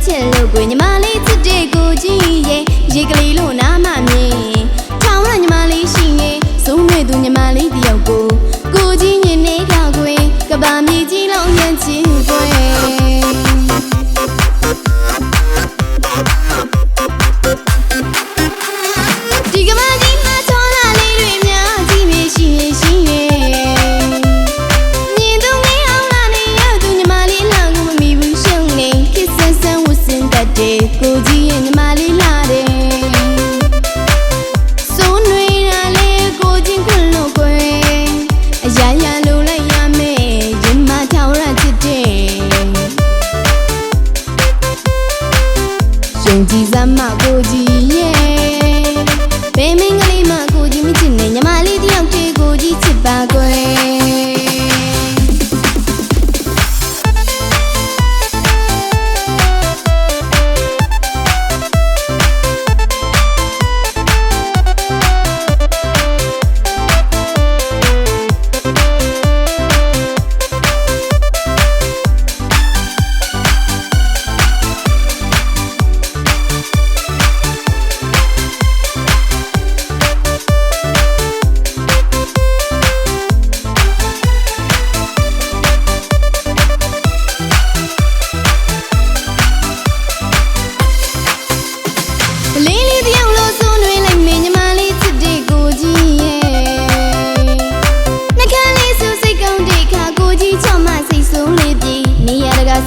ချက်လို့ကိုညီမလေးချစ်တဲ့ကိုကြီးရဲ့ရေကလေးလို့နားမမြင်ထောင်ရညီမလေးရှိရင်ဆုံးတွေ့သူညီမလေးတယောက်ကိုကြီးညင်နေတာကွယ်ကဘာမြေကြီးလုံးညံ့ချင်းကွယ်ဒီကမကြီးမှာချောလာလေးတွေများကြီးပဲရှိရင်ရှိရဲ့ညီသူငယ်အောင်လာနေရသူညီမလေးလာကိုမမီဘူးရှုံနေခစ်ဆန်းဆန်းဝစင်တတ်တဲ့ကိုကြီးရဲ့ညီမလေးလာတယ်စိုးနွေးတာလေကိုချင်းခွန်းလို့ကွယ်အရာရာလိုလိုက်ရမယ်ရင်မထောင်ရချစ်တဲ့ရှင်ကြီးစမ်းမကိုကြီးရဲ့ဘယ်မင်းကလေးမကိုကြီးမချစ်နဲ့ညီမလေးတယောက်တည်းကိုကြီးချစ်ပါကွယ်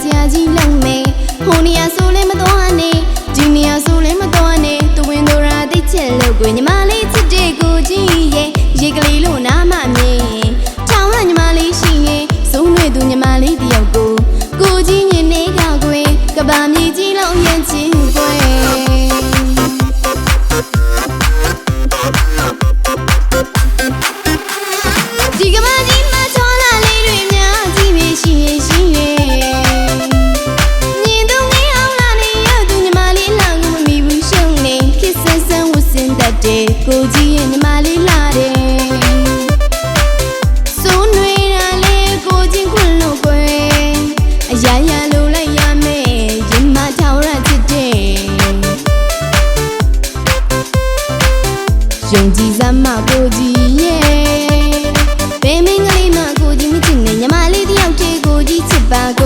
ဆရာကြီးလောက်မယ်ဟိုနေရာဆိုလဲမတော်နဲ့ဒီနေရာဆိုလဲမတော်နဲ့သူဝင်သူရာသိချက်လို့ကိုညီမလေးချစ်တဲ့ကိုကြီးရဲ့ရေကလေးလို့နားမမြင်ထောင်ရညီမလေးရှိရင်ဆုံးတွေ့သူညီမလေးတယောက်ကိုကြီးညင်နေတာကွယ်ကဘာမြေကြီးလုံးညံ့ချင်းကွယ်ဒီကမကြီးမှာချောလာလေးတွေများကြီးပဲရှိရင်ရှိရဲ့ကိုကြီးရဲ့ညီမလေးလာတယ်စိုးနွေးတာလေကိုချင်းခွန်းလို့ကွယ်အရာရာလိုလိုက်ရမယ်ရင်မထောင်ရချစ်တဲ့ယုံကြည်စမ်းမကိုကြီးရဲ့ဘယ်မင်းကလေးမကိုကြီးမချစ်နဲ့ညီမလေးတယောက်တည်းကိုကြီးချစ်ပါကွ